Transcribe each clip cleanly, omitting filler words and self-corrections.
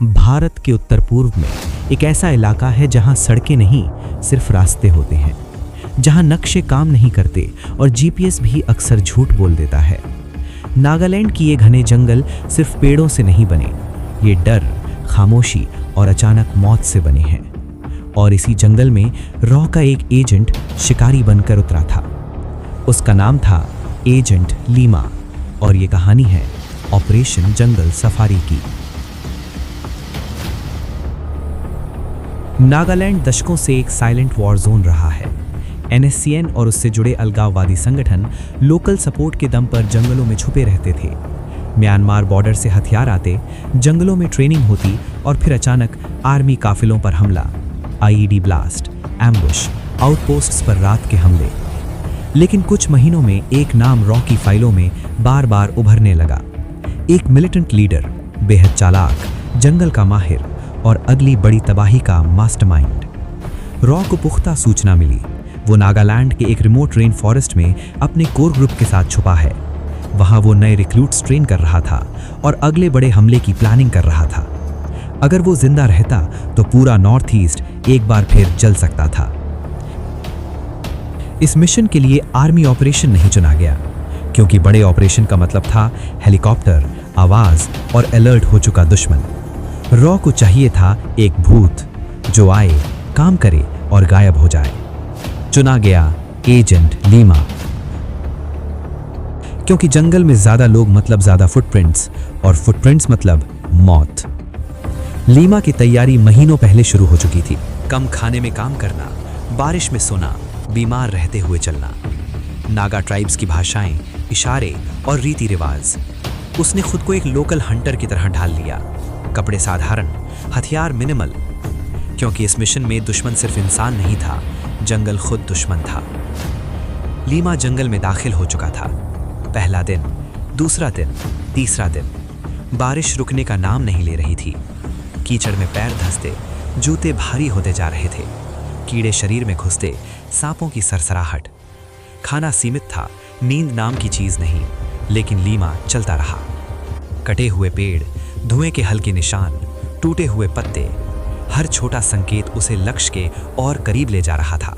भारत के उत्तर पूर्व में एक ऐसा इलाका है जहां सड़कें नहीं, सिर्फ रास्ते होते हैं, जहां नक्शे काम नहीं करते और जीपीएस भी अक्सर झूठ बोल देता है। नागालैंड की ये घने जंगल सिर्फ पेड़ों से नहीं बने, ये डर, खामोशी और अचानक मौत से बने हैं। और इसी जंगल में रॉ का एक एजेंट शिकारी बनकर उतरा था। उसका नाम था एजेंट लीमा, और ये कहानी है ऑपरेशन जंगल सफारी की। नागालैंड दशकों से एक साइलेंट वॉर जोन रहा है। एनएससीएन और उससे जुड़े अलगाववादी संगठन लोकल सपोर्ट के दम पर जंगलों में छुपे रहते थे। म्यांमार बॉर्डर से हथियार आते, जंगलों में ट्रेनिंग होती और फिर अचानक आर्मी काफिलों पर हमला, आईईडी ब्लास्ट, एम्बुश, आउटपोस्ट्स पर रात के हमले। लेकिन कुछ महीनों में एक नाम रॉ की फाइलों में बार बार उभरने लगा। एक मिलिटेंट लीडर, बेहद चालाक, जंगल का माहिर और अगली बड़ी तबाही का मास्टरमाइंड। रॉ को पुख्ता सूचना मिली। वो नागालैंड के एक रिमोट रेन फॉरेस्ट में अपने कोर ग्रुप के साथ छुपा है। वहां वो नए रिक्रूट्स ट्रेन कर रहा था और अगले बड़े हमले की प्लानिंग कर रहा था। अगर वो जिंदा रहता तो पूरा नॉर्थ ईस्ट एक बार फिर जल सकता था। इस मिशन के लिए आर्मी ऑपरेशन नहीं चुना गया, क्योंकि बड़े ऑपरेशन का मतलब था हेलीकॉप्टर, आवाज और अलर्ट हो चुका दुश्मन। रॉ को चाहिए था एक भूत जो आए, काम करे और गायब हो जाए। चुना गया एजेंट लीमा, क्योंकि जंगल में ज्यादा लोग मतलब ज्यादा फुटप्रिंट्स, और फुटप्रिंट्स मतलब मौत। लीमा की तैयारी महीनों पहले शुरू हो चुकी थी। कम खाने में काम करना, बारिश में सोना, बीमार रहते हुए चलना, नागा ट्राइब्स की भाषाएं, इशारे और रीति रिवाज। उसने खुद को एक लोकल हंटर की तरह ढाल लिया। कपड़े साधारण, हथियार मिनिमल, क्योंकि इस मिशन में दुश्मन सिर्फ इंसान नहीं था, जंगल खुद दुश्मन था। लीमा जंगल में दाखिल हो चुका था। पहला दिन, दूसरा दिन, तीसरा दिन। बारिश रुकने का नाम नहीं ले रही थी। कीचड़ में पैर धंसते, जूते भारी होते जा रहे थे। कीड़े शरीर में घुसते, सांपों की सरसराहट। खाना सीमित था, नींद नाम की चीज नहीं, लेकिन लीमा चलता रहा। कटे हुए पेड़, धुएं के हल्के निशान, टूटे हुए पत्ते, हर छोटा संकेत उसे लक्ष्य के और करीब ले जा रहा था।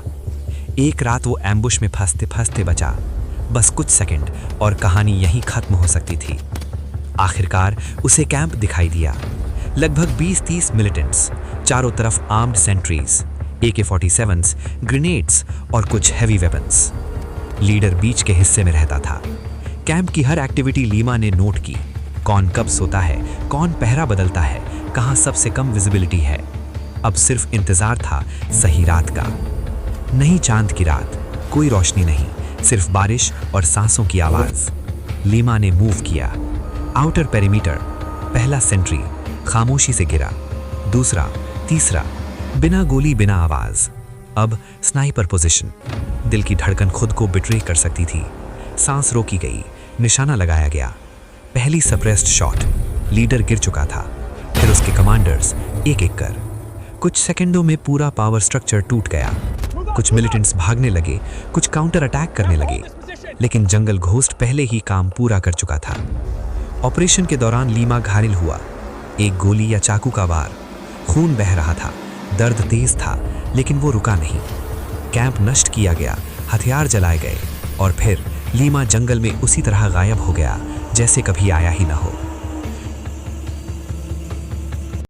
एक रात वो एम्बुश में फंसते फंसते बचा। बस कुछ सेकंड और कहानी यहीं खत्म हो सकती थी। आखिरकार उसे कैंप दिखाई दिया। लगभग 20-30 मिलिटेंट्स, चारों तरफ आर्म्ड सेंट्रीज, AK-47s, ग्रेनेड्स और कुछ हैवी वेपन्स। लीडर बीच के हिस्से में रहता था। कैंप की हर एक्टिविटी लीमा ने नोट की। कौन कब सोता है, कौन पहरा बदलता है, कहां सबसे कम विजिबिलिटी है। अब सिर्फ इंतजार था सही रात का। नहीं चांद की रात, कोई रोशनी नहीं, सिर्फ बारिश और सांसों की आवाज। लीमा ने मूव किया। आउटर पेरीमीटर, पहला सेंट्री खामोशी से गिरा, दूसरा, तीसरा, बिना गोली बिना आवाज। अब स्नाइपर पोजीशन। दिल की धड़कन खुद को बिट्रे कर सकती थी। सांस रोकी गई, निशाना लगाया गया। पहली सप्रेस्ड शॉट, लीडर गिर चुका था। फिर उसके कमांडर्स एक एक कर। कुछ सेकंडों में पूरा पावर स्ट्रक्चर टूट गया। कुछ मिलिटेंट्स भागने लगे, कुछ काउंटर अटैक करने लगे, लेकिन जंगल घोस्ट पहले ही काम पूरा कर चुका था। ऑपरेशन के दौरान लीमा घायल हुआ। एक गोली या चाकू का वार, खून बह रहा था, दर्द तेज था, लेकिन वो रुका नहीं। कैंप नष्ट किया गया, हथियार जलाए गए और फिर लीमा जंगल में उसी तरह गायब हो गया जैसे कभी आया ही ना हो।